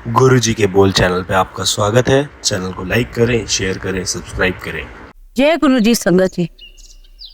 गुरु जी के बोल चैनल पे आपका स्वागत है। चैनल को लाइक करें, शेयर करें, सब्सक्राइब करें। जय गुरु जी संगत जी।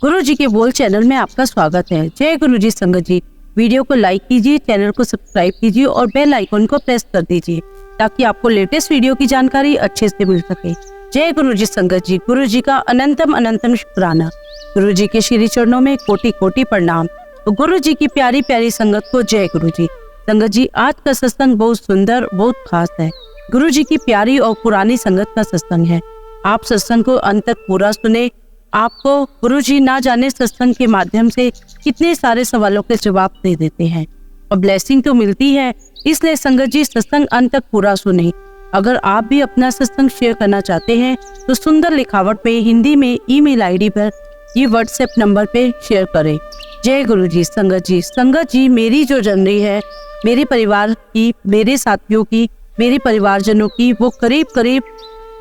गुरु जी के बोल चैनल में आपका स्वागत है। जय गुरु जी संगत जी। वीडियो को लाइक कीजिए, चैनल को सब्सक्राइब कीजिए और बेल आइकन को प्रेस कर दीजिए ताकि आपको लेटेस्ट वीडियो की जानकारी अच्छे से मिल सके। जय गुरु जी संगत जी। गुरु जी का अनंतम शुक्राना। गुरु जी के श्री चरणों में कोटि कोटि प्रणाम। तो गुरु जी की प्यारी प्यारी संगत को जय गुरु जी। संगत जी, आज का सत्संग बहुत सुंदर, बहुत खास है। गुरु जी की प्यारी और पुरानी संगत का सत्संग है। आप सत्संग को अंत तक पूरा सुने। आपको गुरु जी ना जाने सत्संग के माध्यम से कितने सारे सवालों के जवाब दे देते हैं और ब्लेसिंग तो मिलती है। इसलिए संगत जी, सत्संग अंत तक पूरा सुने। अगर आप भी अपना सत्संग शेयर करना चाहते हैं तो सुंदर लिखावट पे हिंदी में ईमेल आईडी पर ये व्हाट्सएप नंबर पे शेयर करें। जय गुरु जी संगत जी। संगत जी, मेरी जो जर्नी है, मेरे परिवार की, मेरे साथियों की, मेरे परिवारजनों की, वो करीब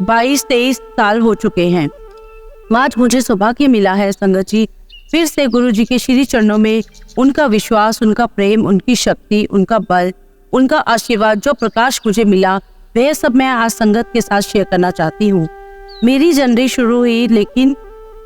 22-23 साल हो चुके हैं। आज मुझे सौभाग्य मिला है संगत जी, फिर से गुरु जी के श्री चरणों में उनका विश्वास, उनका प्रेम, उनकी शक्ति, उनका बल, उनका आशीर्वाद, जो प्रकाश मुझे मिला, वह सब मैं आज संगत के साथ शेयर करना चाहती हूँ। मेरी जर्नी शुरू हुई, लेकिन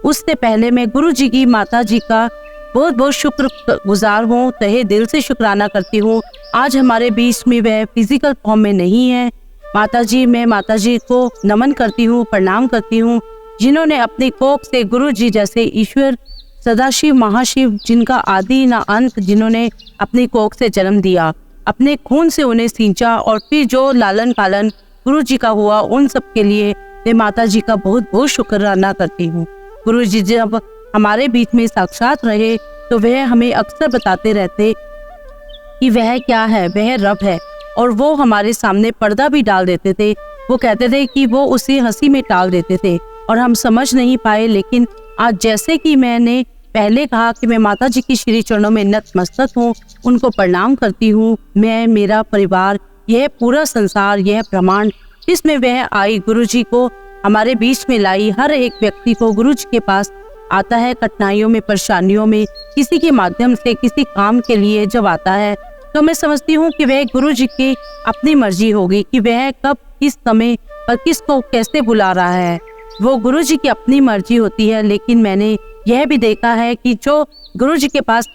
उससे पहले मैं गुरु जी की, माता जी का बहुत बहुत शुक्र गुजार हूँ। तहे दिल से शुक्राना करती हूँ। आज हमारे बीच में वह फिजिकल फॉर्म में नहीं है। माता जी, मैं माता जी को नमन करती हूँ, प्रणाम करती हूँ, जिन्होंने अपनी कोख से गुरु जी जैसे ईश्वर, सदाशिव, महाशिव, जिनका आदि ना अंत, जिन्होंने अपनी कोख से जन्म दिया, अपने खून से उन्हें सींचा और फिर जो लालन पालन गुरु जी का हुआ, उन सब के लिए मैं माता जी का बहुत बहुत शुक्राना करती हूँ। गुरु जी जब हमारे बीच में साक्षात रहे तो वह हमें अक्सर बताते रहते कि वह क्या है, वह रब है, और वो हमारे सामने पर्दा भी डाल देते थे। वो कहते थे कि वो उसे हंसी में टाल देते थे और हम समझ नहीं पाए। लेकिन आज, जैसे कि मैंने पहले कहा कि मैं माता जी की श्री चरणों में नतमस्तक हूँ, उनको प्रणाम करती हूँ। मैं, मेरा परिवार, यह पूरा संसार, यह ब्रह्मांड, इसमें वह आई, गुरु जी को हमारे बीच में लाई। हर एक व्यक्ति को गुरु जी के पास आता है कठिनाइयों में, परेशानियों में, किसी के माध्यम से, किसी काम के लिए जब आता है, तो मैं समझती हूँ कि वह गुरु जी की अपनी मर्जी होगी कि वह कब, किस समय पर किसको कैसे बुला रहा है। वो गुरु जी की अपनी मर्जी होती है। लेकिन मैंने यह भी देखा है कि जो गुरु जी के पास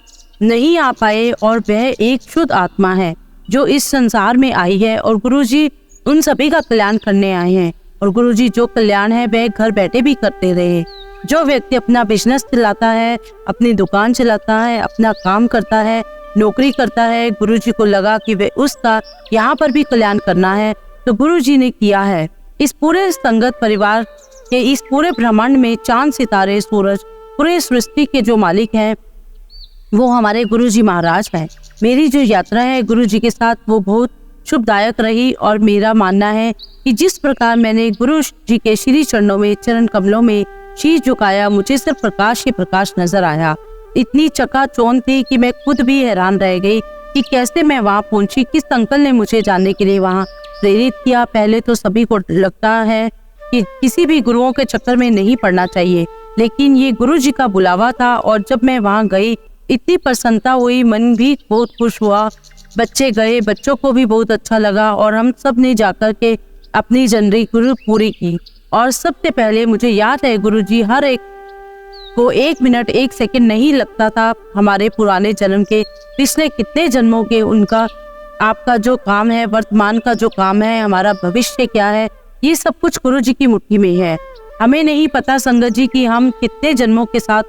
नहीं आ पाए, और वह एक शुद्ध आत्मा है जो इस संसार में आई है, और गुरु जी उन सभी का कल्याण करने आए हैं। और गुरु जी जो कल्याण है वह घर बैठे भी करते रहे। जो व्यक्ति अपना बिजनेस चलाता है, अपनी दुकान चलाता है, अपना काम करता है, नौकरी करता है, गुरु जी को लगा कि वे उसका यहाँ पर भी कल्याण करना है, तो गुरु जी ने किया है। इस पूरे संगत परिवार के, इस पूरे ब्रह्मांड में चांद, सितारे, सूरज, पूरे सृष्टि के जो मालिक हैं वो हमारे गुरु जी महाराज हैं। मेरी जो यात्रा है गुरु जी के साथ, वो बहुत शुभदायक रही। और मेरा मानना है कि जिस प्रकार मैंने गुरु जी के श्री चरणों में, चरण कमलों में शीश झुकाया, मुझे सिर्फ प्रकाश ही प्रकाश नजर आया। इतनी चकाचौंध थी कि मैं खुद भी हैरान रह गई कि कैसे मैं वहां पहुंची, किस अंकल ने मुझे जाने के लिए वहां प्रेरित किया। पहले तो सभी को लगता है कि किसी भी गुरुओं के चक्कर में नहीं पड़ना चाहिए, लेकिन ये गुरु जी का बुलावा था। और जब मैं वहां गई, इतनी प्रसन्नता हुई, मन भी बहुत खुश हुआ। बच्चे गए, बच्चों को भी बहुत अच्छा लगा, और हम सब ने जाकर के अपनी जर्नी गुरु पूरी की। और सबसे पहले मुझे याद है, गुरु जी हर एक को 1 मिनट 1 सेकंड नहीं लगता था। हमारे पुराने जन्म के, पिछले कितने जन्मों के, उनका, आपका जो काम है, वर्तमान का जो काम है, हमारा भविष्य क्या है, ये सब कुछ गुरु जी की मुट्ठी में है। हमें नहीं पता संगत जी कि हम कितने जन्मों के साथ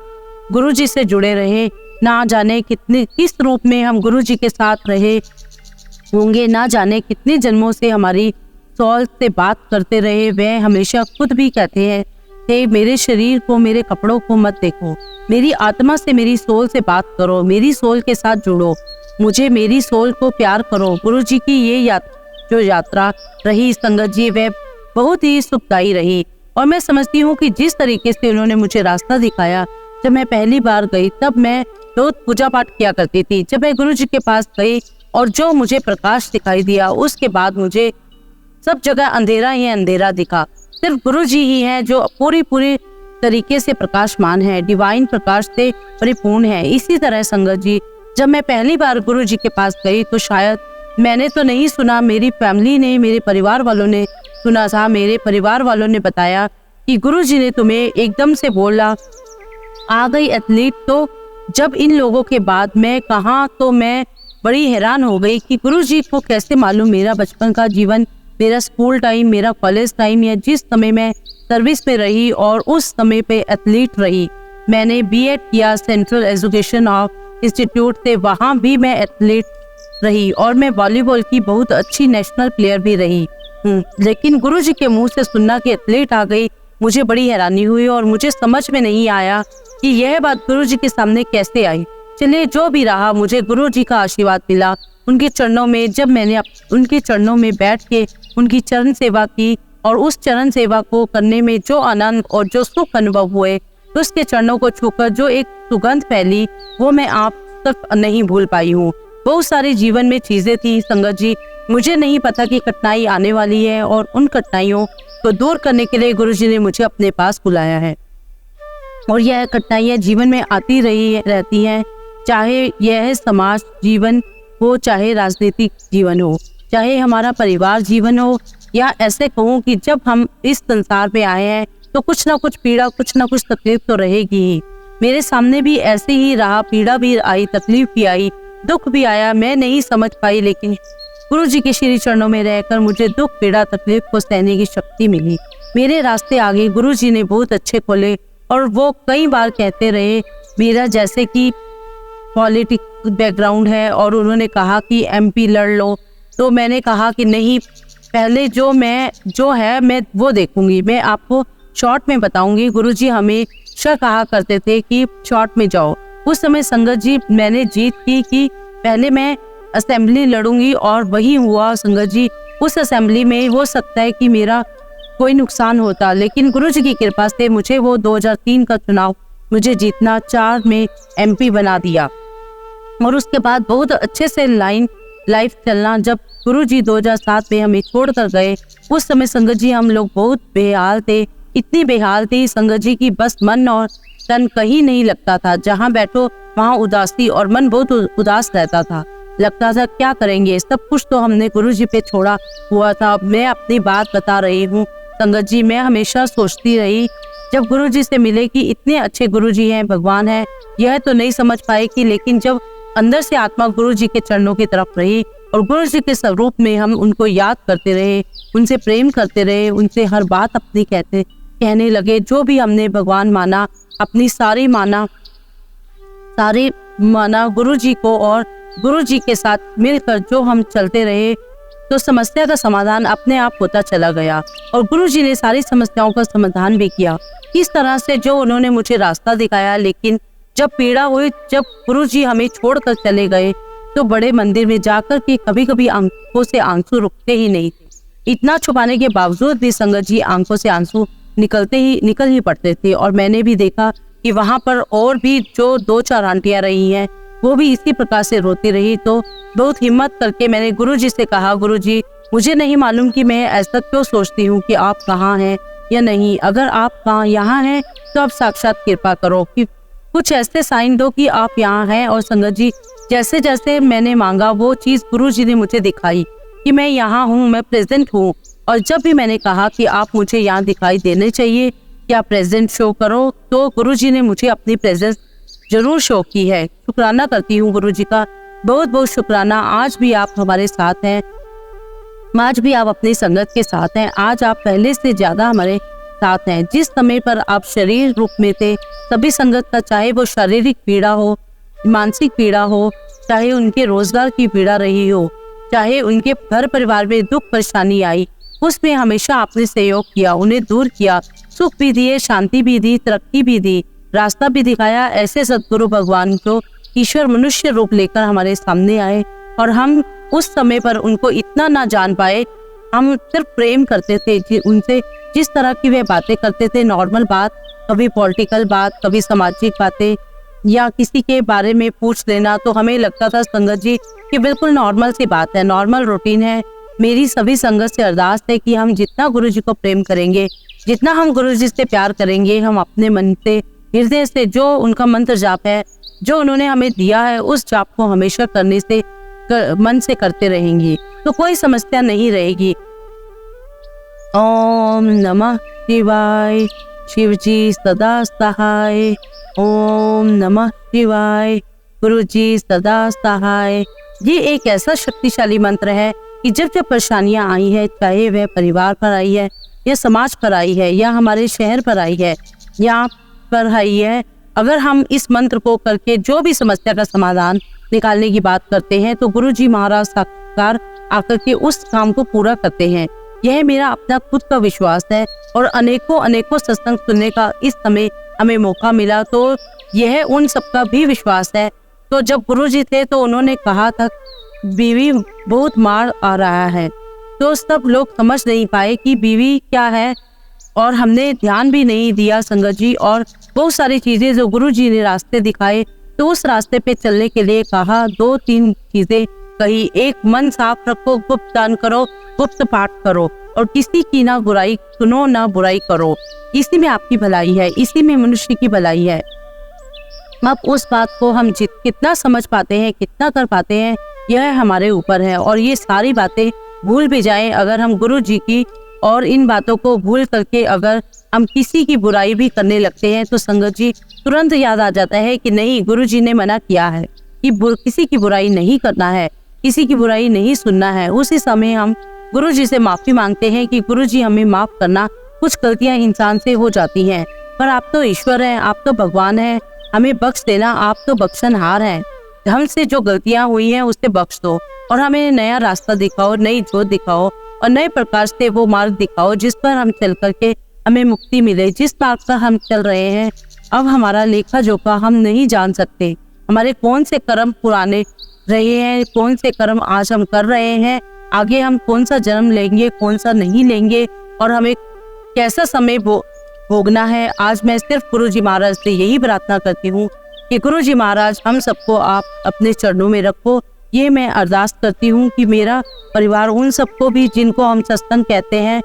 गुरु जी से जुड़े रहे। ना जाने कितने, किस रूप में हम गुरु जी के साथ रहे होंगे। ना जाने कितने जन्मों से हमारी सोल से बात करते रहे। वह हमेशा खुद भी कहते हैं कि मेरे शरीर को, मेरे कपड़ों को मत देखो, मेरी आत्मा से, मेरी सोल से बात करो, मेरी सोल के साथ जुड़ो, मुझे, मेरी सोल को प्यार करो। गुरु जी की ये जो यात्रा रही संगत जी, वह बहुत ही सुखदायी रही। और मैं समझती हूँ कि जिस तरीके से उन्होंने मुझे रास्ता दिखाया, जब मैं पहली बार गई तब मैं रोज पूजा पाठ किया करती थी। जब मैं गुरु जी के पास गई और जो मुझे प्रकाश दिखाई दिया, उसके बाद मुझे सब जगह अंधेरा ही अंधेरा दिखा। सिर्फ गुरु जी ही हैं जो पूरी तरीके से प्रकाशमान है, डिवाइन प्रकाश से परिपूर्ण है। इसी तरह संगत जी, जब मैं पहली बार गुरु जी के पास गई तो शायद मैंने तो नहीं सुना, मेरी फैमिली ने, मेरे परिवार वालों ने सुना था। मेरे परिवार वालों ने बताया कि गुरुजी ने तुम्हें एकदम से बोला आ गई एथलीट। तो जब इन लोगों के बाद मैं कहा तो मैं बड़ी हैरान हो गई कि गुरुजी को कैसे मालूम मेरा बचपन का जीवन, मेरा स्कूल टाइम, मेरा कॉलेज टाइम, या जिस समय मैं सर्विस में रही और उस समय पे एथलीट रही। मैंने बीएड किया सेंट्रल एजुकेशन ऑफ इंस्टीट्यूट से, वहाँ भी मैं एथलीट रही और मैं वॉलीबॉल की बहुत अच्छी नेशनल प्लेयर भी रही। लेकिन गुरुजी के मुंह से सुनना कि एथलीट आ गई, मुझे बड़ी हैरानी हुई और मुझे समझ में नहीं आया कि यह बात गुरुजी के सामने कैसे आई। चलिए जो भी रहा, मुझे गुरुजी का आशीर्वाद मिला उनके चरणों में। जब मैंने उनके चरणों में बैठ के उनकी चरण सेवा की और उस चरण सेवा को करने में जो आनंद और जो सुख अनुभव हुए, तो उसके चरणों को छूकर जो एक सुगंध फैली, वो मैं आप तक नहीं भूल पाई हूँ। बहुत सारे जीवन में चीजें थी संगत जी, मुझे नहीं पता कि कठिनाई आने वाली है और उन कठिनाइयों को दूर करने के लिए गुरुजी ने मुझे अपने पास बुलाया है। और यह कठिनाइयाँ जीवन में आती रहती हैं, चाहे यह समाज जीवन हो, चाहे राजनीतिक जीवन हो, चाहे हमारा परिवार जीवन हो, या ऐसे कहूँ कि जब हम इस संसार पे आए हैं तो कुछ ना कुछ पीड़ा, कुछ ना कुछ तकलीफ तो रहेगी ही। मेरे सामने भी ऐसे ही रहा, पीड़ा भी आई, तकलीफ भी आई, दुख भी आया। मैं नहीं समझ पाई, लेकिन गुरुजी के श्री चरणों में रहकर मुझे दुख, पीड़ा, तकलीफ को सहने की शक्ति मिली। मेरे रास्ते आगे गुरुजी ने बहुत अच्छे खोले और वो कई बार कहते रहे, मेरा जैसे कि पॉलिटिक्स बैकग्राउंड है और उन्होंने कहा कि एमपी लड़ लो, तो मैंने कहा कि नहीं, पहले जो है मैं वो देखूंगी, मैं आपको शॉर्ट में बताऊंगी। गुरुजी हमेशा कहा करते थे कि शॉर्ट में जाओ। उस समय संगत जी मैंने जीत की कि पहले मैं असेंबली लड़ूंगी और वही हुआ संगत जी। उस असेंबली में हो सकता है कि मेरा कोई नुकसान होता, लेकिन गुरुजी की कृपा से मुझे वो 2003 का चुनाव मुझे जीतना, 4 में एमपी बना दिया और उसके बाद बहुत अच्छे से लाइफ चलना। जब गुरुजी 2007 में हमें छोड़कर गए, उस समय संगत जी हम लोग बहुत बेहाल थे, इतनी बेहाल थी संगत जी की बस मन और तन कहीं नहीं लगता था। जहाँ बैठो वहाँ उदासी और मन बहुत उदास रहता था। लगता था क्या करेंगे, सब कुछ तो हमने गुरुजी पे छोड़ा हुआ था। मैं अपनी बात बता रही हूँ संगत जी, मैं हमेशा सोचती रही जब गुरुजी से मिले कि इतने अच्छे गुरुजी हैं, भगवान है, यह तो नहीं समझ पाए कि, लेकिन जब अंदर से आत्मा गुरुजी के चरणों की तरफ रही और गुरुजी के स्वरूप में हम उनको याद करते रहे, उनसे प्रेम करते रहे, उनसे हर बात अपनी कहने लगे। जो भी हमने भगवान माना, अपनी सारी माना गुरुजी को, और गुरुजी के साथ मिलकर जो हम चलते रहे तो समस्या का समाधान अपने आप होता चला गया और गुरुजी ने सारी समस्याओं का समाधान भी किया। इस तरह से जो उन्होंने मुझे रास्ता दिखाया। लेकिन जब पीड़ा हुई, जब गुरुजी हमें छोड़कर चले गए, तो बड़े मंदिर में जाकर के कभी कभी आंखों से आंसू रुकते ही नहीं थे। इतना छुपाने के बावजूद भी संगत जी आंखों से आंसू निकल ही पड़ते थे। और मैंने भी देखा कि वहां पर और भी जो 2-4 आंटियां रही हैं, वो भी इसी प्रकार से रोती रही। तो बहुत हिम्मत करके मैंने गुरुजी से कहा, गुरुजी मुझे नहीं मालूम कि मैं ऐसा क्यों सोचती हूँ कि आप कहाँ हैं या नहीं। अगर आप यहाँ हैं तो आप साक्षात कृपा करो कि कुछ ऐसे साइन दो कि आप यहाँ हैं। और संगत जी जैसे जैसे मैंने मांगा वो चीज गुरुजी ने मुझे दिखाई कि मैं यहाँ हूँ, मैं प्रेजेंट हूँ। और जब भी मैंने कहा कि आप मुझे यहाँ दिखाई देने चाहिए, क्या प्रेजेंट शो करो, तो गुरुजी ने मुझे अपनी प्रेजेंस जरूर शो की है। शुक्राना करती हूँ गुरुजी का, बहुत बहुत शुक्राना। आज भी आप हमारे साथ हैं, आज भी आप अपनी संगत के साथ हैं, आज आप पहले से ज्यादा हमारे साथ हैं। जिस समय पर आप शरीर रूप में थे, सभी संगत का, चाहे वो शारीरिक पीड़ा हो, मानसिक पीड़ा हो, चाहे उनके रोजगार की पीड़ा रही हो, चाहे उनके घर परिवार में दुख परेशानी आई, उसमें हमेशा आपने सहयोग किया, उन्हें दूर किया, सुख भी दिए, शांति भी दी, तरक्की भी दी, रास्ता भी दिखाया। ऐसे सद्गुरु भगवान जो ईश्वर मनुष्य रूप लेकर हमारे सामने आए और हम उस समय पर उनको इतना ना जान पाए। हम सिर्फ प्रेम करते थे उनसे, जिस तरह की वे बातें करते थे, नॉर्मल बात, कभी पॉलिटिकल बात, कभी सामाजिक बातें या किसी के बारे में पूछ लेना, तो हमें लगता था संगत जी कि बिल्कुल नॉर्मल सी बात है, नॉर्मल रूटीन है। मेरी सभी संगत से अरदास है कि हम जितना गुरुजी को प्रेम करेंगे, जितना हम गुरुजी से प्यार करेंगे, हम अपने मन से, हृदय से जो उनका मंत्र जाप है, जो उन्होंने हमें दिया है, उस जाप को हमेशा करने से मन से करते रहेंगी तो कोई समस्या नहीं रहेगी। ओम नमः शिवाय। शिव जी सदा सहाय। ओम नमः शिवाय। गुरु जी सदा सहाय। ये एक ऐसा शक्तिशाली मंत्र है कि जब जब परेशानियां आई है, चाहे वह परिवार पर आई है या समाज पर आई है या हमारे शहर पर आई है या पर आई है, अगर हम इस मंत्र को करके जो भी समस्या का समाधान निकालने की बात करते हैं तो गुरु जी महाराज साक्षात्कार आकर के उस काम को पूरा करते हैं। यह मेरा अपना खुद का विश्वास है और अनेकों सत्संग सुनने का इस समय हमें मौका मिला तो यह उन सबका भी विश्वास है। तो जब गुरु जी थे तो उन्होंने कहा था बीवी बहुत मार आ रहा है, तो सब लोग समझ नहीं पाए कि बीवी क्या है और हमने ध्यान भी नहीं दिया संगत जी। और बहुत सारी चीजें जो गुरु जी ने रास्ते दिखाए तो उस रास्ते पे चलने के लिए कहा, 2-3 चीजें कही। एक, मन साफ रखो, गुप्त दान करो, गुप्त पाठ करो और किसी की ना बुराई सुनो ना बुराई करो। इसी में आपकी भलाई है, इसी में मनुष्य की भलाई है। अब उस बात को हम कितना समझ पाते हैं, कितना कर पाते हैं, यह हमारे ऊपर है। और ये सारी बातें भूल भी जाएं अगर हम गुरु जी की और इन बातों को भूल करके अगर हम किसी की बुराई भी करने लगते हैं तो संगत जी तुरंत याद आ जाता है कि नहीं, गुरु जी ने मना किया है कि किसी की बुराई नहीं करना है, किसी की बुराई नहीं सुनना है। उसी समय हम गुरु जी से माफी मांगते हैं कि गुरु जी हमें माफ करना, कुछ गलतियां इंसान से हो जाती हैं, पर आप तो ईश्वर हैं, आप तो भगवान हैं, हमें बख्श देना, आप तो बख्शनहार हैं। हमसे जो गलतियां हुई हैं उससे बख्श दो और हमें नया रास्ता दिखाओ, नई जोत दिखाओ और नए प्रकार से वो मार्ग दिखाओ जिस पर हम चल करके हमें मुक्ति मिले। जिस मार्ग पर हम चल रहे हैं अब हमारा लेखा जोखा हम नहीं जान सकते। हमारे कौन से कर्म पुराने रहे हैं, कौन से कर्म आज हम कर रहे हैं, आगे हम कौन सा जन्म लेंगे, कौन सा नहीं लेंगे और हमें कैसा समय भोगना है। आज मैं सिर्फ गुरु जी महाराज से यही प्रार्थना करती हूँ कि गुरु जी महाराज हम सबको आप अपने चरणों में रखो। ये मैं अरदास करती हूँ कि मेरा परिवार उन सबको भी जिनको हम सत्संग कहते हैं,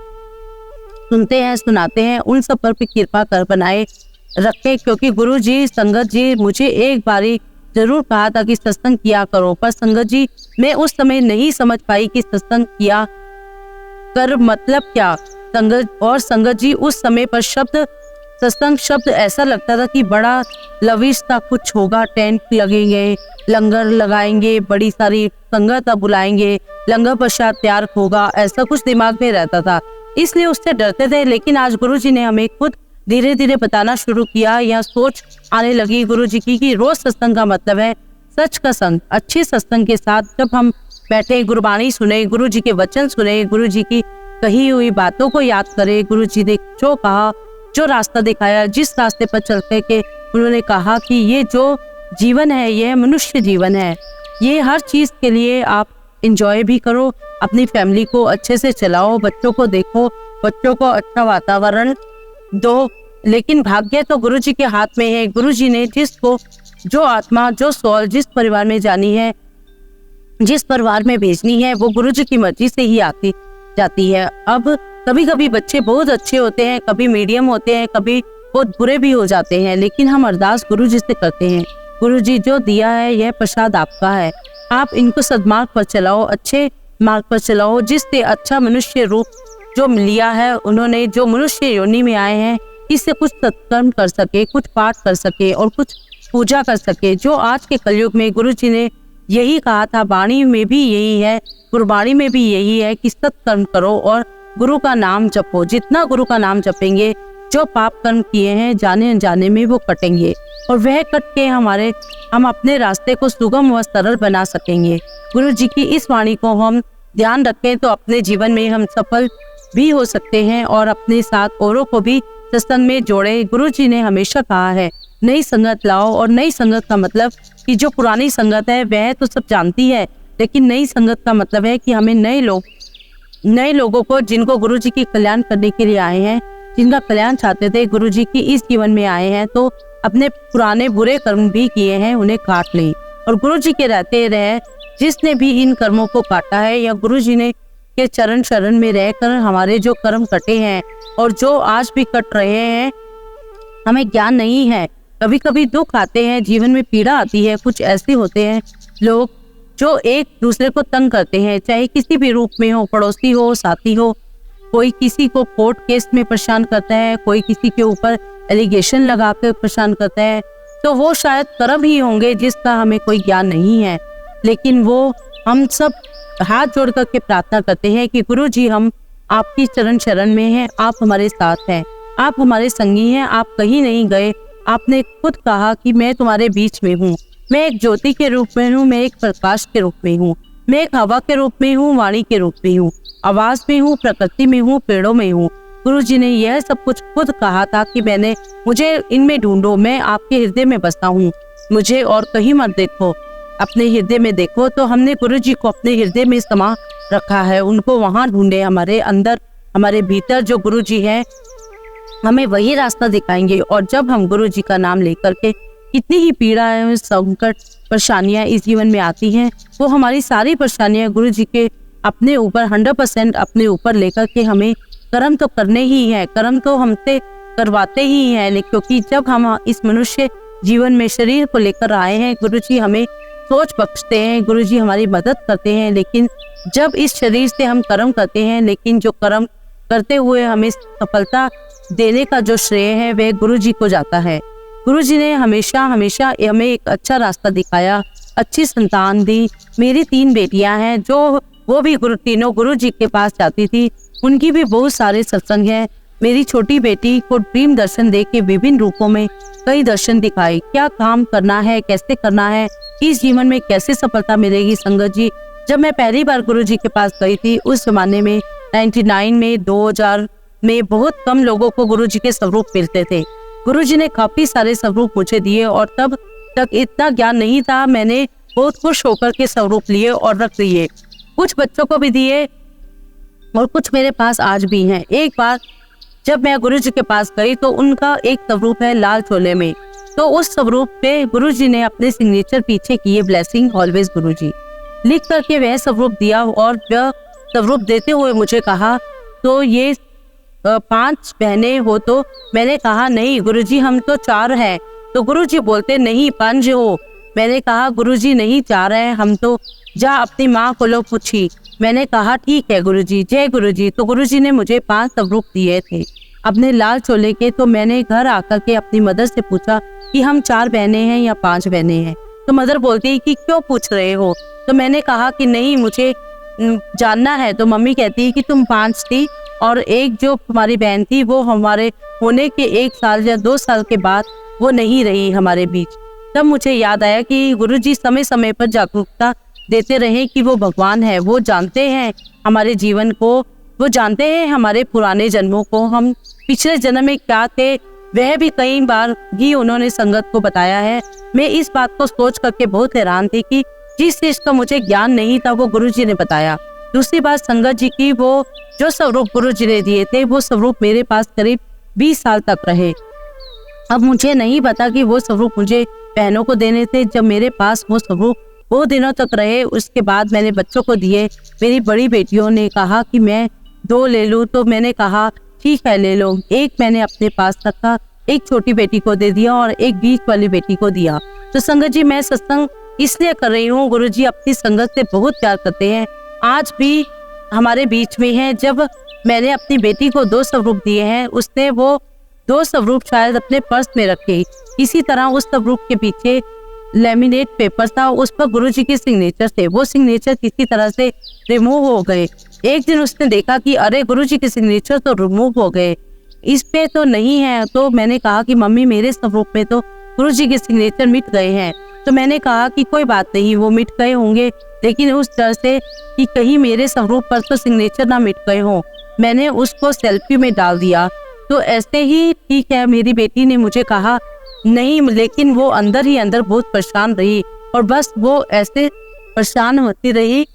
सुनते हैं, सुनाते हैं, उन सब पर भी कृपा कर बनाए रखे। क्योंकि गुरु जी, संगत जी मुझे एक बारी जरूर कहा था कि सत्संग किया करो, पर संगत जी मैं उस समय नहीं समझ पाई कि सत्संग किया कर मतलब क्या। संगत जी उस समय पर सत्संग शब्द ऐसा लगता था कि बड़ा लविश था, कुछ होगा, टेंट लगेंगे, लंगर लगाएंगे, बड़ी सारी संगत बुलाएंगे, लंगर प्रसाद तैयार होगा, ऐसा कुछ दिमाग में रहता था, इसलिए उससे डरते थे। लेकिन आज गुरु जी ने हमें खुद धीरे धीरे बताना शुरू किया, या सोच आने लगी गुरु जी की कि रोज सत्संग का मतलब है सच का संग। अच्छे सत्संग के साथ जब हम बैठे, गुरबाणी सुने, गुरु जी के वचन सुने, गुरु जी की कही हुई बातों को याद करें, गुरु जी ने जो कहा, जो रास्ता दिखाया, जिस रास्ते पर चलते के उन्होंने कहा कि ये जो जीवन है यह मनुष्य जीवन है, ये हर चीज के लिए आप एंजॉय भी करो, अपनी फैमिली को अच्छे से चलाओ, बच्चों को देखो, बच्चों को अच्छा वातावरण दो। लेकिन भाग्य तो गुरु जी के हाथ में है। गुरु जी ने जिसको जो आत्मा, जो सोल जिस परिवार में जानी है, जिस परिवार में भेजनी है, वो गुरु जी की मर्जी से ही आती जाती है। अब कभी कभी बच्चे बहुत अच्छे होते हैं, कभी मीडियम होते हैं, कभी बहुत बुरे भी हो जाते हैं, लेकिन हम अरदास गुरु जी से करते हैं, गुरु जी जो दिया है यह प्रसाद आपका है, आप इनको सद्मार्ग पर चलाओ, अच्छे मार्ग पर चलाओ, जिससे अच्छा मनुष्य रूप जो लिया है उन्होंने, जो मनुष्य योनि में आए हैं, इससे कुछ सत्कर्म कर सके, कुछ पाठ कर सके और कुछ पूजा कर सके। जो आज के कलयुग में गुरु जी ने यही कहा था, वाणी में भी यही है, गुरबाणी में भी यही है कि सत्कर्म करो और गुरु का नाम जपो। जितना गुरु का नाम जपेंगे, जो पाप कर्म किए हैं जाने अनजाने में वो कटेंगे और वह कट के हम अपने रास्ते को सुगम व सरल बना सकेंगे। गुरु जी की इस वाणी को हम ध्यान रखें तो अपने जीवन में हम सफल भी हो सकते हैं और अपने साथ औरों को भी सत्संग में जोड़े। गुरु जी ने हमेशा कहा है नई संगत लाओ, और नई संगत का मतलब कि जो पुरानी संगत है वह तो सब जानती है, लेकिन नई संगत का मतलब है कि हमें नए लोगों को, जिनको गुरु जी की कल्याण करने के लिए आए हैं, जिनका कल्याण चाहते थे, गुरु जी की इस जीवन में आए हैं तो अपने पुराने बुरे कर्म भी किए हैं उन्हें काट लें। और गुरु जी के रहते रहे, जिसने भी इन कर्मों को काटा है या गुरु जी ने के चरण शरण में रहकर हमारे जो कर्म कटे हैं और जो आज भी कट रहे हैं, हमें ज्ञान नहीं है। कभी कभी दुख आते हैं, जीवन में पीड़ा आती है, कुछ ऐसे होते हैं लोग जो एक दूसरे को तंग करते हैं, चाहे किसी भी रूप में हो, पड़ोसी हो, साथी हो। कोई किसी को कोर्ट केस में परेशान करता है, कोई किसी के ऊपर एलिगेशन लगा कर परेशान करता है, तो वो शायद कर्म ही होंगे जिसका हमें कोई ज्ञान नहीं है। लेकिन वो हम सब हाथ जोड़ करके प्रार्थना करते हैं कि गुरु जी, हम आपकी चरण शरण में हैं, आप हमारे साथ हैं, आप हमारे संगी हैं, आप कहीं नहीं गए। आपने खुद कहा कि मैं तुम्हारे बीच में हूँ, मैं एक ज्योति के रूप में हूँ, मैं एक प्रकाश के रूप में हूँ, मैं एक हवा के रूप में हूँ, वाणी के रूप में हूँ, आवाज में हूँ, प्रकृति में हूँ, पेड़ों में हूँ। गुरु जी ने यह सब कुछ खुद कहा था कि मुझे इनमें ढूंढो, मैं आपके हृदय में बसता हूँ, मुझे और कहीं मत देखो, अपने हृदय में देखो। तो हमने गुरु जी को अपने हृदय में समा रखा है, उनको वहां ढूंढे। हमारे अंदर, हमारे भीतर जो गुरु जी है, हमें वही रास्ता दिखाएंगे। और जब हम गुरु जी का नाम लेकर के, कितनी ही पीड़ा, संकट, परेशानियां इस जीवन में आती हैं, वो हमारी सारी परेशानियां गुरु जी के अपने ऊपर 100% अपने ऊपर लेकर के हमें कर्म तो करने ही है, कर्म तो हमसे करवाते ही हैं। क्योंकि जब हम इस मनुष्य जीवन में शरीर को लेकर आए हैं, गुरु जी हमें सोच बख्शते हैं, गुरु जी हमारी मदद करते हैं। लेकिन जब इस शरीर से हम कर्म करते हैं, लेकिन जो कर्म करते हुए हमें सफलता देने का जो श्रेय है वह गुरु जी को जाता है। गुरु जी ने हमेशा हमेशा हमें एक अच्छा रास्ता दिखाया, अच्छी संतान दी। मेरी 3 बेटियां हैं, जो वो भी तीनों गुरु जी के पास जाती थी। उनकी भी बहुत सारे सत्संग हैं। मेरी छोटी बेटी को ड्रीम दर्शन दे के विभिन्न रूपों में कई दर्शन दिखाए, क्या काम करना है, कैसे करना है, इस जीवन में कैसे सफलता मिलेगी। संगत जी, जब मैं पहली बार गुरु जी के पास गई थी, उस जमाने में 99 में 2000 में बहुत कम लोगों को गुरु जी के स्वरूप मिलते थे। गुरु जी ने काफी सारे स्वरूप मुझे दिए और तब तक इतना ज्ञान नहीं था। मैंने बहुत खुश होकर के स्वरूप लिए और रख दिए, कुछ बच्चों को भी दिए और कुछ मेरे पास आज भी हैं। एक बार जब मैं गुरु जी के पास गई तो उनका एक स्वरूप है लाल चोले में, तो उस स्वरूप पे गुरु जी ने अपने सिग्नेचर पीछे किए, ब्लेसिंग ऑलवेज गुरु जी लिख करके वह स्वरूप दिया। और वह स्वरूप देते हुए मुझे कहा, तो ये 5 बहनें हो? तो मैंने कहा नहीं गुरुजी, हम तो 4 हैं। तो गुरुजी बोलते नहीं 5 हो। मैंने कहा गुरुजी नहीं 4 हैं हम तो, जा अपनी माँ को लो पूछी। मैंने कहा ठीक है गुरुजी, जय गुरुजी। तो गुरुजी ने मुझे 5 स्वरूप दिए थे अपने लाल चोले के। तो मैंने घर आकर के अपनी मदर से पूछा कि हम 4 बहनें हैं या 5 बहनें हैं। तो मदर बोलती कि क्यों पूछ रहे हो? तो मैंने कहा कि नहीं मुझे जानना है। तो मम्मी कहती है कि तुम 5 थी और एक जो तुम्हारी बहन थी वो हमारे होने के 1 साल या 2 साल के बाद वो नहीं रही हमारे बीच। तब मुझे याद आया कि गुरुजी समय समय पर जागरूकता देते रहे कि वो भगवान है, वो जानते हैं हमारे जीवन को, वो जानते हैं हमारे पुराने जन्मों को, हम पिछले जन्म में क्या थे वह भी कई बार ही उन्होंने संगत को बताया है। मैं इस बात को सोच करके बहुत हैरान थी कि जिस चीज का मुझे ज्ञान नहीं था वो गुरुजी ने बताया। दूसरी बात संगत जी की, वो जो स्वरूप गुरुजी ने दिए थे वो स्वरूप मेरे पास करीब 20 साल तक रहे। अब मुझे नहीं पता कि वो स्वरूप मुझे बहनों को देने थे। जब मेरे पास वो स्वरूप वो दिनों तक रहे, उसके बाद मैंने बच्चों को दिए। मेरी बड़ी बेटियों ने कहा कि मैं 2 ले लूं, तो मैंने कहा ठीक है ले लो। एक मैंने अपने पास रखा, एक छोटी बेटी को दे दिया और एक बीच वाली बेटी को दिया। तो संगत जी मैं सत्संग इसलिए कर रही हूँ, गुरुजी अपनी संगत से बहुत प्यार करते हैं, आज भी हमारे बीच में है। जब मैंने अपनी बेटी को 2 स्वरूप दिए हैं, उसने वो 2 स्वरूप शायद अपने पर्स में रखे। इसी तरह उस स्वरूप के पीछे लेमिनेट पेपर था, उस पर गुरुजी के सिग्नेचर थे। वो सिग्नेचर किसी तरह से रिमूव हो गए। एक दिन उसने देखा कि अरे गुरुजी के सिग्नेचर तो रिमूव हो गए, इस पे तो नहीं है। तो मैंने कहा कि मम्मी मेरे स्वरूप में तो गुरुजी के सिग्नेचर मिट गए हैं। तो मैंने कहा कि कोई बात नहीं, वो मिट गए होंगे, लेकिन उस डर से कि कहीं मेरे स्वरूप पर तो सिग्नेचर ना मिट गए हों, मैंने उसको सेल्फी में डाल दिया। तो ऐसे ही ठीक है, मेरी बेटी ने मुझे कहा नहीं, लेकिन वो अंदर ही अंदर बहुत परेशान रही और बस वो ऐसे परेशान होती रही।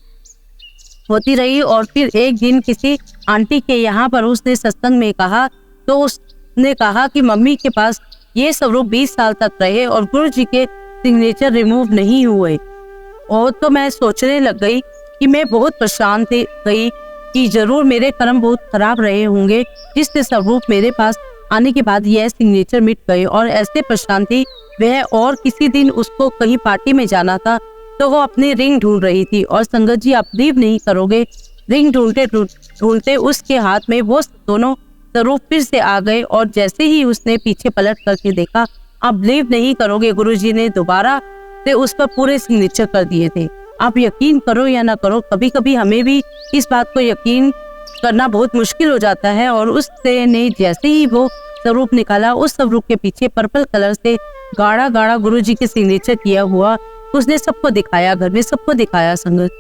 और फिर एक दिन किसी आंटी के यहाँ पर उसने सत्संग में कहा, तो उसने कहा कि मम्मी के पास ये स्वरूप 20 साल तक रहे और गुरुजी के सिग्नेचर रिमूव नहीं हुए। और तो मैं सोचने लग गई कि मैं बहुत परेशान गई कि जरूर मेरे कर्म बहुत खराब रहे होंगे, जिससे स्वरूप मेरे पास आने के बाद यह सिग्नेचर मिट गए। और ऐसे परेशान थी वह। और किसी दिन उसको कहीं पार्टी में जाना था, तो वो अपनी रिंग ढूंढ रही थी। और संगत जी, आप बिलीव नहीं करोगे, रिंग ढूंढते ढूंढते उसके हाथ में वो दोनों स्वरूप फिर से आ गए। और जैसे ही उसने पीछे पलट करके देखा, आप बिलीव नहीं करोगे, गुरुजी ने दोबारा से उस पर पूरे सिग्नेचर कर दिए थे। आप यकीन करो या ना करो, कभी कभी हमें भी इस बात को यकीन करना बहुत मुश्किल हो जाता है। और उससे ने जैसे ही वो स्वरूप निकाला, उस स्वरूप के पीछे पर्पल कलर से गाढ़ा गाढ़ा गुरुजी के सिग्नेचर किया हुआ उसने सबको दिखाया, घर में सबको दिखाया, संगत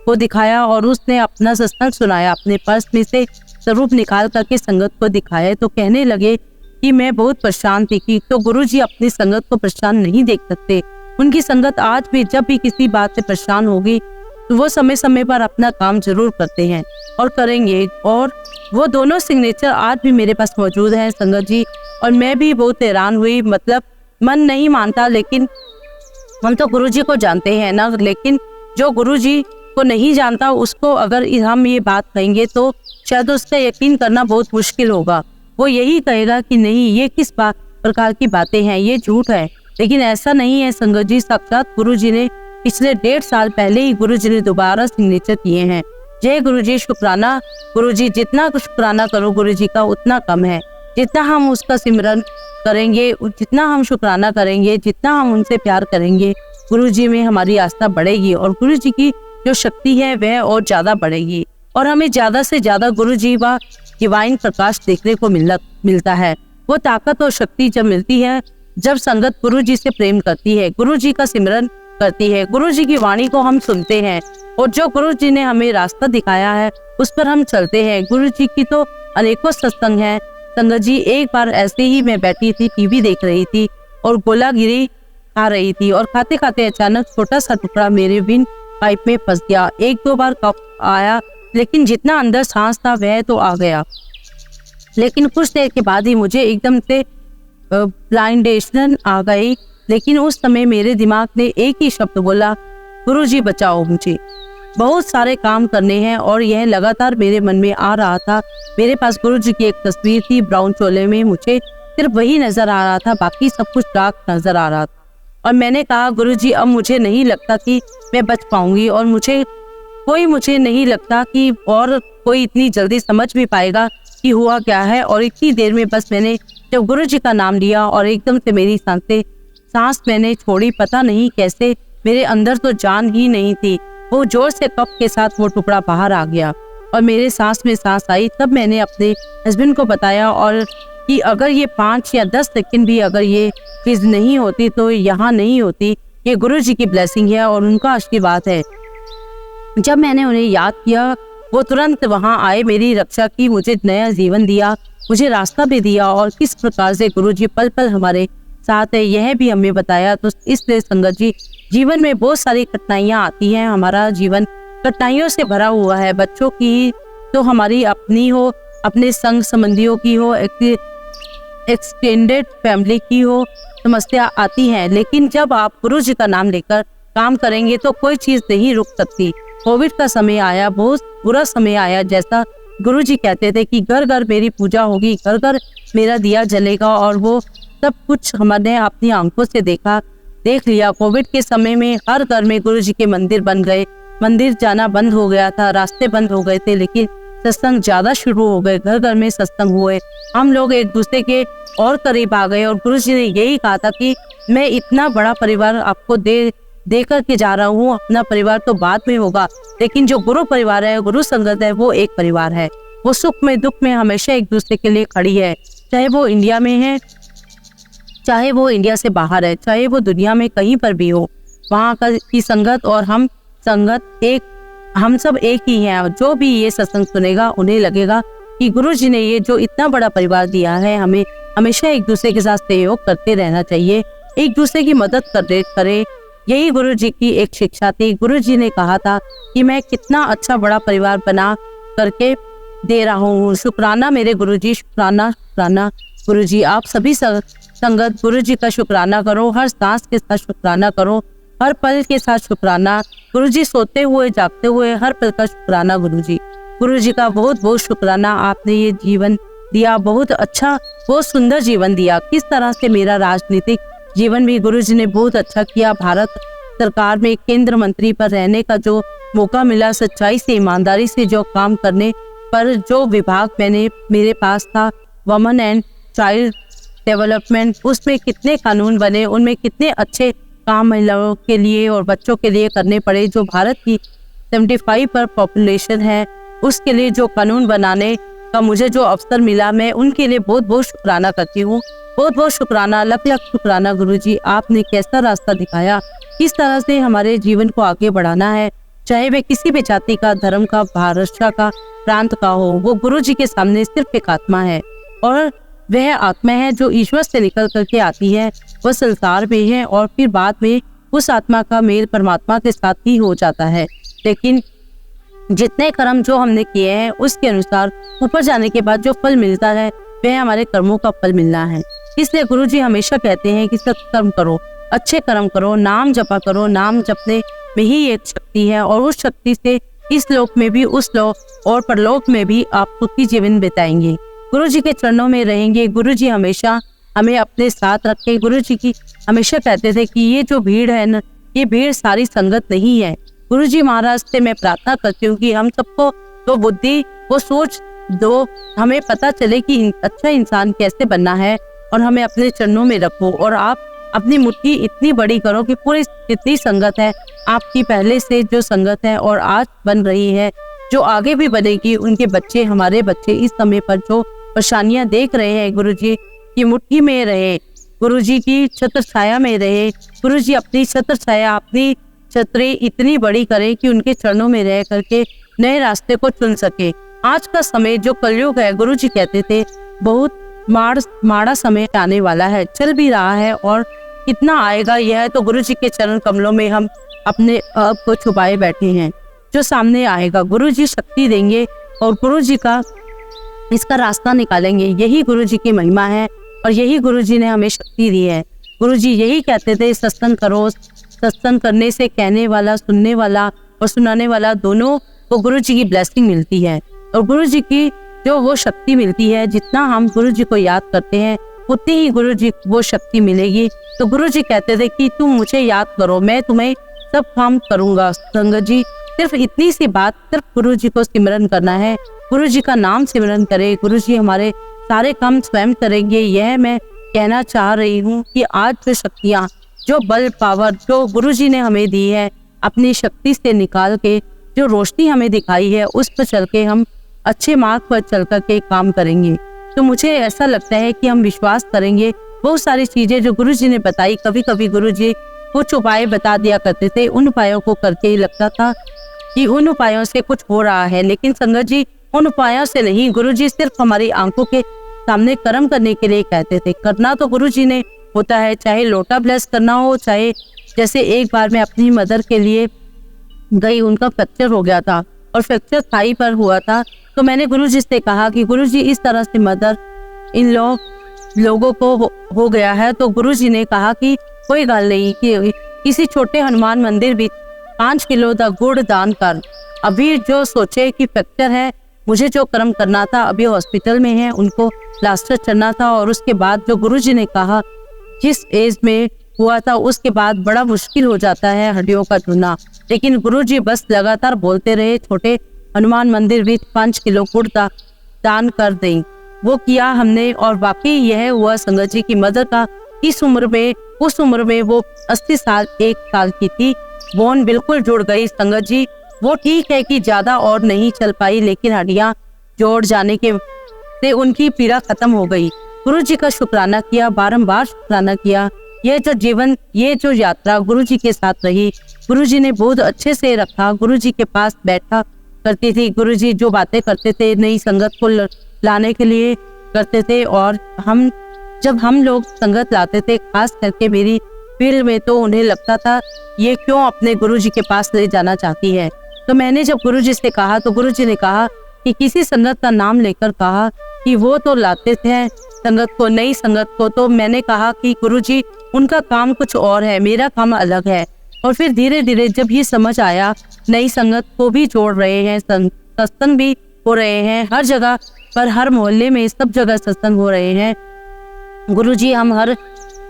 को दिखाया। और उसने अपना सत्संग सुनाया, अपने पर्स में से स्वरूप निकाल करके संगत को दिखाया। तो कहने लगे कि मैं बहुत परेशान थी कि तो गुरुजी अपनी संगत को परेशान नहीं देख सकते। उनकी संगत आज भी जब भी किसी बात से परेशान होगी तो वो समय समय पर अपना काम जरूर करते हैं और करेंगे। और वो दोनों सिग्नेचर आज भी मेरे पास मौजूद हैं संगत जी। और मैं भी बहुत हैरान हुई, मतलब मन नहीं मानता, लेकिन हम तो गुरुजी को जानते हैं ना, लेकिन जो गुरुजी को नहीं जानता उसको अगर हम ये बात कहेंगे तो शायद उसका यकीन करना बहुत मुश्किल होगा। वो यही कहेगा कि नहीं, ये किस प्रकार की बातें हैं, ये झूठ है। लेकिन ऐसा नहीं है संगत जी, साक्षात गुरुजी ने पिछले 1.5 साल पहले ही गुरुजी ने दोबारा सिग्नेचर किए हैं। जय गुरुजी, शुक्राना गुरुजी, जितना शुक्राना करो गुरुजी का उतना कम है। जितना हम उसका सिमरन करेंगे, जितना हम शुक्राना करेंगे, जितना हम उनसे प्यार करेंगे, गुरुजी में हमारी आस्था बढ़ेगी और गुरुजी की जो शक्ति है वह और ज्यादा बढ़ेगी। और हमें ज्यादा से ज्यादा गुरुजी व डिवाइन प्रकाश देखने को मिलता है। वो ताकत और शक्ति जब मिलती है जब संगत गुरुजी से प्रेम करती है, गुरुजी का सिमरन करती है, गुरुजी की वाणी को हम सुनते हैं और जो गुरुजी ने हमें रास्ता दिखाया है उस पर हम चलते हैं। गुरुजी की तो अनेकों सत्संग हैं संगत जी। एक बार ऐसे ही मैं बैठी थी, टीवी देख रही थी और गोलागिरी खा रही थी और खाते खाते अचानक छोटा सा टुकड़ा मेरे विंड पाइप में फंस गया। 1-2 बार कफ आया, लेकिन जितना अंदर सांस था वह तो आ गया। लेकिन कुछ देर के बाद ही मुझे एकदम से ब्लाइंडेशन आ गई। लेकिन उस समय मेरे दिमाग ने एक ही शब्द बोला, गुरुजी बचाओ मुझे। बहुत सारे काम करने हैं और यह लगातार मेरे मन में आ रहा था। मेरे पास गुरुजी की एक तस्वीर थी ब्राउन चोले में, मुझे सिर्फ वही नजर आ रहा था, बाकी सब कुछ डार्क नजर आ रहा था। और मैंने कहा, गुरुजी अब मुझे नहीं लगता कि मैं बच पाऊंगी और मुझे नहीं लगता कि और कोई इतनी जल्दी समझ भी पाएगा कि हुआ क्या है। और इतनी देर में बस मैंने जब गुरुजी का नाम लिया और एकदम से मेरी सांस मैंने छोड़ी, पता नहीं कैसे मेरे अंदर तो जान ही नहीं थी। वो जोर से कफ के साथ वो टुकड़ा बाहर आ गया और मेरे सांस में सांस आई। तब मैंने अपने हस्बैंड को बताया और कि अगर ये 5 या 10 सेकंड भी अगर ये चीज नहीं होती तो यहाँ नहीं होती। ये गुरुजी की ब्लेसिंग है और उनका आशीर्वाद है। जब मैंने उन्हें याद किया, वो तुरंत वहां आए, मेरी रक्षा की, मुझे नया जीवन दिया, मुझे रास्ता भी दिया और किस प्रकार से गुरुजी पल पल हमारे साथ है यह भी हमें बताया। तो इसलिए संगत जी, जीवन में बहुत सारी कठिनाइयां आती हैं, हमारा जीवन कठिनाइयों से भरा हुआ है। बच्चों की तो हमारी अपनी हो, अपने संग संबंधियों की हो, एक्सटेंडेड फैमिली की हो, समस्या आती है। लेकिन जब आप गुरुजी का नाम लेकर काम करेंगे तो कोई चीज नहीं रुक सकती। कोविड का समय आया, बहुत बुरा समय आया, जैसा गुरुजी कहते थे कि घर घर मेरी पूजा होगी, घर घर मेरा दिया जलेगा। और वो सब कुछ हमने अपनी आंखों से देख लिया। कोविड के समय में हर घर में गुरुजी के मंदिर बन गए, मंदिर जाना बंद हो गया था, रास्ते बंद हो गए थे, लेकिन सत्संग ज्यादा शुरू हो गए, घर घर में सत्संग हुए, हम लोग एक दूसरे के और करीब आ गए। और गुरुजी ने यही कहा था कि मैं इतना बड़ा परिवार आपको दे करके जा रहा हूँ, अपना परिवार तो बाद में होगा, लेकिन जो गुरु परिवार है, गुरु संगत है, वो एक परिवार है। वो सुख में दुख में हमेशा एक दूसरे के लिए खड़ी है, चाहे वो इंडिया में है, चाहे वो इंडिया से बाहर है, चाहे वो दुनिया में कहीं पर भी हो। वहाँ की संगत और हम सब एक ही हैं। जो भी ये सत्संग सुनेगा उन्हें लगेगा कि गुरुजी ने ये जो इतना बड़ा परिवार दिया है, हमें हमेशा एक दूसरे के साथ सहयोग करते रहना चाहिए, एक दूसरे की मदद करे। यही गुरुजी की एक शिक्षा थी। गुरुजी ने कहा था कि मैं कितना अच्छा बड़ा परिवार बना करके दे रहा हूँ। शुक्राना मेरे गुरुजी, शुक्राना गुरुजी। आप सभी संगत गुरुजी का शुक्राना करो, हर सांस के साथ शुक्राना करो, हर पल के साथ शुक्राना। गुरुजी सोते हुए जागते हुए हर पल का शुक्राना। गुरुजी का बहुत बहुत शुक्राना। आपने ये जीवन दिया, बहुत अच्छा, बहुत सुंदर जीवन दिया। किस तरह से मेरा राजनीतिक जीवन भी गुरुजी ने बहुत अच्छा किया। भारत सरकार में केंद्र मंत्री पर रहने का जो मौका मिला, सच्चाई से ईमानदारी से जो काम करने पर जो विभाग मेरे पास था, वुमेन एंड चाइल्ड डेवलपमेंट, उसमें कितने कानून बने, उनमें कितने अच्छे काम महिलाओं के लिए और बच्चों के लिए करने पड़े। जो भारत की 75 पर पॉपुलेशन है, उसके लिए जो कानून बनाने का मुझे जो अवसर मिला, मैं उनके लिए बहुत बहुत शुक्राना करती हूँ। बहुत बहुत शुक्राना, लख लख शुक्राना गुरुजी। आपने कैसा रास्ता दिखाया, किस तरह से हमारे जीवन को आगे बढ़ाना है, चाहे वह किसी भी जाति का, धर्म का, भाषा का, प्रांत का हो। वो गुरुजी के सामने सिर्फ एक आत्मा है, और वह आत्मा है जो ईश्वर से निकल करके आती है, वह संसार में है, और फिर बाद में उस आत्मा का मेल परमात्मा के साथ ही हो जाता है। लेकिन जितने कर्म जो हमने किए हैं, उसके अनुसार ऊपर जाने के बाद जो फल मिलता है, वह हमारे कर्मों का फल मिलना है। इसलिए गुरुजी हमेशा कहते हैं कि सत्कर्म करो, अच्छे कर्म करो, नाम जपा करो। नाम जपने में ही एक शक्ति है, और उस शक्ति से इस लोक में भी, उस लोक और परलोक में भी आप सुखी जीवन बिताएंगे। गुरुजी के चरणों में रहेंगे। गुरुजी हमेशा हमें अपने साथ रखे। गुरुजी की हमेशा कहते थे कि ये जो भीड़ है ना, ये भीड़ सारी संगत नहीं है। गुरुजी महाराज से मैं प्रार्थना करती हूँ कि हम सबको वो बुद्धि, वो सोच दो, हमें पता चले कि अच्छा इंसान कैसे बनना है, और हमें अपने चरणों में रखो। और आप अपनी मुट्ठी इतनी बड़ी करो कि पूरी जितनी संगत है आपकी, पहले से जो संगत है और आज बन रही है, जो आगे भी बनेगी, उनके बच्चे, हमारे बच्चे इस समय पर जो परेशानियां देख रहे हैं, गुरुजी की मुट्ठी में रहे, गुरुजी की छत्र छाया में रहे। गुरुजी अपनी छत्र छाया, अपनी छतरी इतनी बड़ी करे कि उनके चरणों में रह करके नए रास्ते को चुन सके। आज का समय जो कलयुग है, गुरुजी कहते थे बहुत माड़ा समय आने वाला है, चल भी रहा है, और कितना आएगा यह तो गुरुजी के चरण कमलों में हम अपने आप को छुपाए बैठे हैं। जो सामने आएगा गुरुजी शक्ति देंगे, और गुरुजी का इसका रास्ता निकालेंगे। यही गुरुजी की महिमा है, और यही गुरुजी ने हमें शक्ति दी है। गुरुजी यही कहते थे, सत्संग करो। सत्संग करने से कहने वाला, सुनने वाला और सुनाने वाला दोनों को गुरुजी की ब्लेसिंग मिलती है, और गुरुजी की जो वो शक्ति मिलती है, जितना हम गुरुजी को याद करते हैं उतनी ही गुरुजी वो शक्ति मिलेगी। तो गुरुजी कहते थे कि तुम मुझे याद करो, मैं तुम्हें सब काम करूंगा। संगत जी, सिर्फ इतनी सी बात, सिर्फ गुरुजी को सिमरन करना है, गुरुजी का नाम सिमरन करे, गुरुजी हमारे सारे काम स्वयं करेंगे। यह मैं कहना चाह रही हूँ कि आज जो शक्तियाँ, जो बल, पावर जो गुरुजी ने हमें दी है, अपनी शक्ति से निकाल के जो रोशनी हमें दिखाई है, उस पर चल के हम अच्छे मार्ग पर चल कर के काम करेंगे। तो मुझे ऐसा लगता है कि हम विश्वास करेंगे। बहुत सारी चीजें जो गुरुजी ने बताई, कभी कभी गुरुजी कुछ उपाय बता दिया करते थे, उन उपायों को करके ही लगता था कि उन उपायों से कुछ हो रहा है। लेकिन संगत जी, उन उपायों से नहीं, गुरुजी सिर्फ हमारी आंखों के सामने कर्म करने के लिए कहते थे। करना तो गुरुजी ने होता है, चाहे लोटा ब्लेस करना हो, चाहे जैसे एक बार मैं अपनी मदर के लिए गई, उनका फ्रैक्चर हो गया था और फ्रैक्चर थाई पर हुआ था, तो मैंने गुरुजी से कहा कि गुरुजी इस तरह से मदर इन लोगों को हो गया है। तो गुरुजी ने कहा कि कोई गल नहीं, कि किसी छोटे हनुमान मंदिर भी 5 किलो का गुड़ दान कर। अभी जो सोचे कि फ्रैक्चर है, मुझे जो कर्म करना था, अभी हॉस्पिटल में है, उनको प्लास्टर चढ़ना था। और उसके बाद जो गुरुजी ने कहा, जिस एज में हुआ था उसके बाद बड़ा मुश्किल हो जाता है हड्डियों का जुड़ना, लेकिन गुरुजी बस लगातार बोलते रहे, छोटे हनुमान मंदिर भी 5 किलो गुड़ दान कर दें। वो किया हमने, और वाकई यह हुआ संगत जी की मदर का उस उम्र में वो 80 साल 1 साल की थी, बोन बिल्कुल जुड़ गई संगत जी। वो ठीक है कि ज्यादा और नहीं चल पाई, लेकिन हड्डियां जोड़ जाने के से उनकी पीड़ा खत्म हो गई। गुरुजी का शुक्राना किया, बारंबार शुक्राना किया। ये जो जीवन, ये जो यात्रा गुरुजी के साथ रही, गुरुजी ने बहुत अच्छे से रखा। गुरुजी के पास बैठा करती थी, गुरुजी जो बातें करते थे नई संगत को लाने के लिए करते थे। और जब हम लोग संगत लाते थे, खास करके मेरी फील्ड में, तो उन्हें लगता था ये क्यों अपने गुरुजी के पास ले जाना चाहती है। तो मैंने जब गुरुजी से कहा, तो गुरुजी ने कहा कि किसी संगत का नाम लेकर कहा कि वो तो लाते थे संगत को, नई संगत को। तो मैंने कहा कि गुरुजी, उनका काम कुछ और है, मेरा काम अलग है। और फिर धीरे धीरे जब ये समझ आया, नई संगत को भी जोड़ रहे हैं, सत्संग भी हो रहे हैं, हर जगह पर, हर मोहल्ले में, सब जगह सत्संग हो रहे हैं। गुरुजी हम हर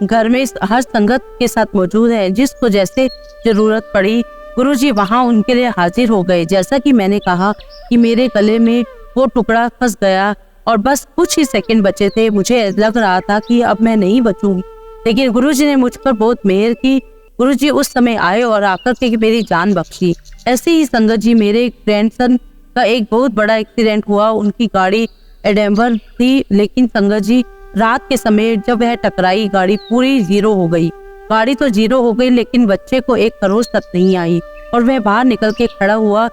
घर में हर संगत के साथ मौजूद है, जिसको जैसे जरूरत पड़ी गुरुजी वहाँ उनके लिए हाजिर हो गए। जैसा कि मैंने कहा कि मेरे गले में वो टुकड़ा फंस गया और बस कुछ ही सेकंड बचे थे। मुझे लग रहा था कि अब मैं नहीं बचूंगी, लेकिन गुरुजी ने मुझ पर बहुत मेहर की। गुरुजी उस समय आए और आकर के मेरी जान बख्शी। ऐसे ही संगत जी, मेरे ग्रैंडसन का एक बहुत बड़ा एक्सीडेंट हुआ। उनकी गाड़ी एडेम्बर थी, लेकिन संगत जी रात के समय जब वह टकराई, गाड़ी पूरी जीरो हो गई। गाड़ी तो जीरो हो गई, लेकिन बच्चे को एक खरोच तक नहीं आई और वह बाहर निकल के खड़ा हुआ।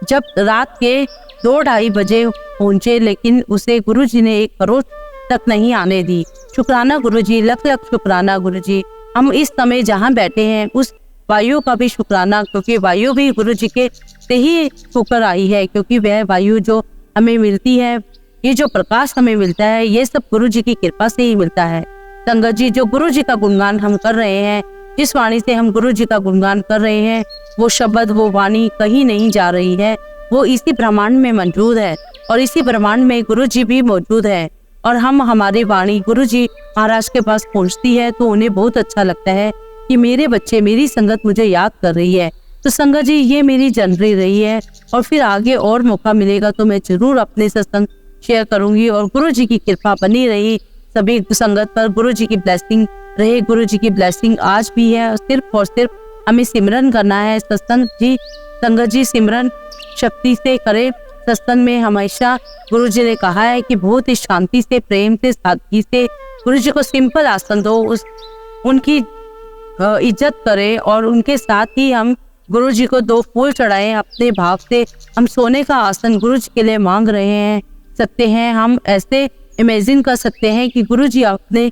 जब रात के 2-2:30 बजे पहुंचे, लेकिन उसे गुरुजी ने एक खरोच तक नहीं आने दी। शुक्राना गुरुजी, लख लख शुक्राना गुरुजी। हम इस समय जहाँ बैठे हैं उस वायु का भी शुक्राना, क्योंकि वायु भी गुरुजी के से ही होकर आई है, क्योंकि वह वायु जो हमें मिलती है, ये जो प्रकाश हमें मिलता है, ये सब गुरुजी की कृपा से ही मिलता है। संगत जी, जो गुरुजी का गुणगान हम कर रहे हैं, जिस वाणी से हम गुरुजी का गुणगान कर रहे हैं, वो शब्द, वो वाणी कहीं नहीं जा रही है, वो इसी ब्रह्मांड में मौजूद है और इसी ब्रह्मांड में गुरुजी भी मौजूद है। और हमारी वाणी गुरुजी महाराज के पास पहुंचती है तो उन्हें बहुत अच्छा लगता है कि मेरे बच्चे, मेरी संगत मुझे याद कर रही है। तो संगत जी, ये मेरी जर्नी रही है और फिर आगे और मौका मिलेगा तो मैं जरूर अपने सत्संग शेयर करूंगी। और गुरुजी की कृपा बनी रही सभी संगत पर, गुरुजी की ब्लेसिंग रहे। गुरुजी की ब्लेसिंग आज भी है। सिर्फ और सिर्फ हमें सिमरन करना है। सत्संग जी, संगत जी सिमरन शक्ति से करे। सत्संग में हमेशा गुरुजी ने कहा है कि बहुत ही शांति से, प्रेम से, सादगी से गुरुजी को सिंपल आसन दो, उनकी इज्जत करें और उनके साथ ही हम गुरुजी को 2 फूल चढ़ाएं। अपने भाव से हम सोने का आसन गुरुजी के लिए मांग रहे हैं सकते हैं। हम ऐसे इमेजिन कर सकते हैं कि गुरुजी अपने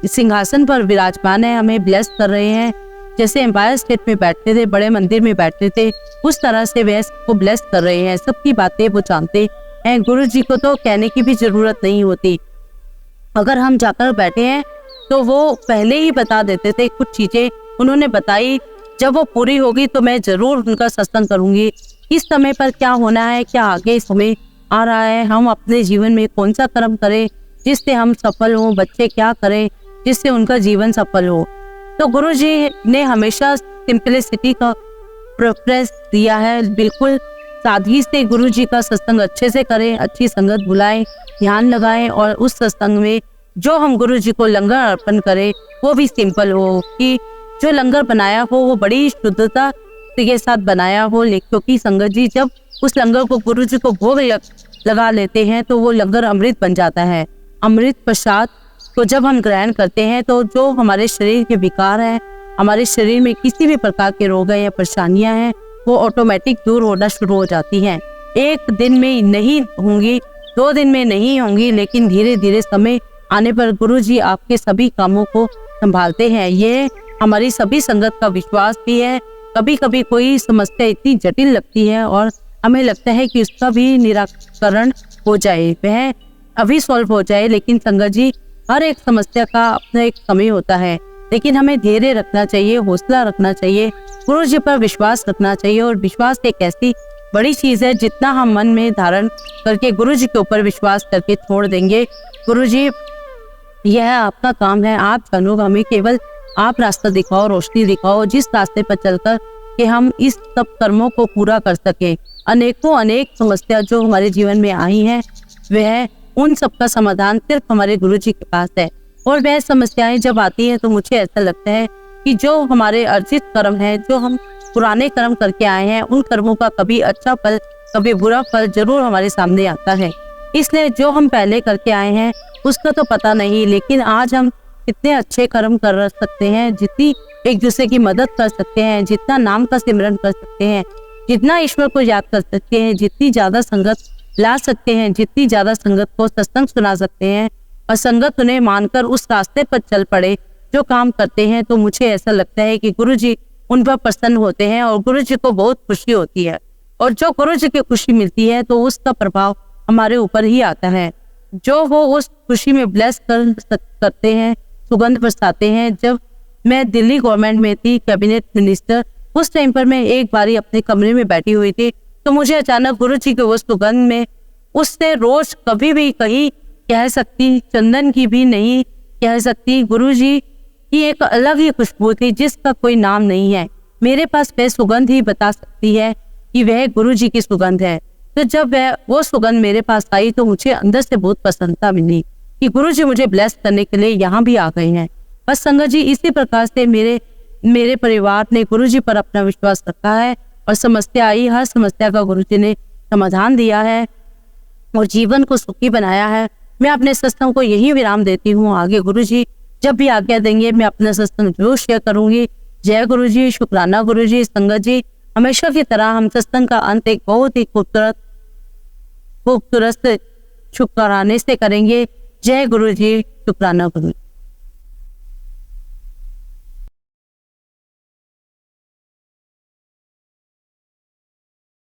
सिंहासन पर विराजमान है, हमें ब्लेस कर रहे हैं। जैसे एम्पायर स्टेट में बैठते थे, बड़े मंदिर में बैठते थे, उस तरह से वे सबको ब्लेस कर रहे हैं। सबकी बातें वो जानते हैं। गुरुजी को तो कहने की भी जरूरत नहीं होती। अगर हम जाकर बैठे हैं तो वो पहले ही बता देते थे। कुछ चीजें उन्होंने बताई, जब वो पूरी होगी तो मैं जरूर उनका सत्संग करूंगी। किस समय पर क्या होना है, क्या आगे समय आ रहा है, हम अपने जीवन में कौन सा कर्म करें जिससे हम सफल हों, बच्चे क्या करें जिससे उनका जीवन सफल हो। तो गुरुजी ने हमेशा सिंपलिसिटी का प्रेफरेंस दिया है। बिल्कुल सादगी से गुरुजी का सत्संग अच्छे से करें, अच्छी संगत बुलाएं, ध्यान लगाएं और उस सत्संग में जो हम गुरुजी को लंगर अर्पण करें वो भी सिंपल हो, कि जो लंगर बनाया हो वो बड़ी शुद्धता के साथ बनाया हो। क्योंकि संगत जी, जब उस लंगर को गुरुजी को भोग लगा लेते हैं तो वो लंगर अमृत बन जाता है। अमृत प्रसाद को जब हम ग्रहण करते हैं तो जो हमारे शरीर के विकार हैं, हमारे शरीर में किसी भी प्रकार के रोग या परेशानियां हैं, वो ऑटोमेटिक दूर होना शुरू हो जाती हैं। 1 दिन में नहीं होंगी, 2 दिन में नहीं होंगी, लेकिन धीरे धीरे समय आने पर गुरुजी आपके सभी कामों को संभालते हैं। ये हमारी सभी संगत का विश्वास भी है। कभी कभी कोई समस्या इतनी जटिल लगती है और हमें लगता है कि उसका भी निराकरण हो जाए, वह अभी सॉल्व हो जाए, लेकिन संगत जी, हर एक समस्या का अपना एक समय होता है। लेकिन हमें धैर्य रखना चाहिए, हौसला रखना चाहिए, गुरुजी पर विश्वास रखना चाहिए। और विश्वास एक ऐसी बड़ी चीज है, जितना हम मन में धारण करके गुरुजी के ऊपर विश्वास करके छोड़ देंगे, गुरुजी यह आपका काम है, आप जानो, हमें केवल आप रास्ता दिखाओ, रोशनी दिखाओ, जिस रास्ते पर चलकर कि हम इस सब कर्मों को पूरा कर सके। अनेक समस्या जो हमारे जीवन में आई हैं, वह उन सब का समाधान सिर्फ हमारे गुरुजी के पास है। और वह समस्याएं जब आती हैं तो मुझे ऐसा लगता है कि जो हमारे अर्जित कर्म है, जो हम पुराने कर्म करके आए हैं, उन कर्मों का कभी अच्छा फल, कभी बुरा फल जरूर हमारे सामने आता है। इसलिए जो हम पहले करके आए हैं उसका तो पता नहीं, लेकिन आज हम कितने अच्छे कर्म कर सकते हैं, जितनी एक दूसरे की मदद कर सकते हैं, जितना नाम का सिमरन कर सकते हैं, जितना ईश्वर को याद कर सकते हैं, जितनी ज्यादा संगत ला सकते हैं, जितनी ज्यादा संगत को सत्संग सुना सकते हैं और संगत उन्हें मानकर उस रास्ते पर चल पड़े जो काम करते हैं, तो मुझे ऐसा लगता है कि गुरुजी उन पर प्रसन्न होते हैं और गुरुजी को बहुत खुशी होती है। और जो गुरुजी की खुशी मिलती है तो उसका प्रभाव हमारे ऊपर ही आता है। जो वो उस खुशी में ब्लेस करते हैं, सुगंध बरसाते हैं। जब मैं दिल्ली गवर्नमेंट में थी, कैबिनेट मिनिस्टर, उस टाइम पर मैं एक बारी अपने कमरे में बैठी हुई थी, तो मुझे अचानक गुरुजी के वो सुगंध में, उससे रोज कभी भी कहीं कह सकती, चंदन की भी नहीं कह सकती, गुरुजी कि एक अलग ही खुशबू थी जिसका कोई नाम नहीं है। मेरे पास वह सुगंध ही बता सकती है कि वह गुरु जी की सुगंध है। तो जब वो सुगंध मेरे पास आई तो मुझे अंदर से बहुत प्रसन्नता मिली कि गुरु जी मुझे ब्लेस करने के लिए यहाँ भी आ गए हैं। बस संगत जी, इसी प्रकार से मेरे परिवार ने गुरु जी पर अपना विश्वास रखा है और समस्या आई, हर समस्या का गुरु जी ने समाधान दिया है और जीवन को सुखी बनाया है। मैं अपने सत्संग को यही विराम देती हूँ। आगे गुरु जी जब भी आज्ञा देंगे मैं अपना सत्संग जरूर शेयर करूंगी। जय गुरु जी, शुक्राना गुरु जी। संगत जी, हमेशा की तरह हम सत्संग का अंत एक बहुत ही खूबसूरत शुक्राने से करेंगे। जय गुरु जी, शुक्राना गुरु जी।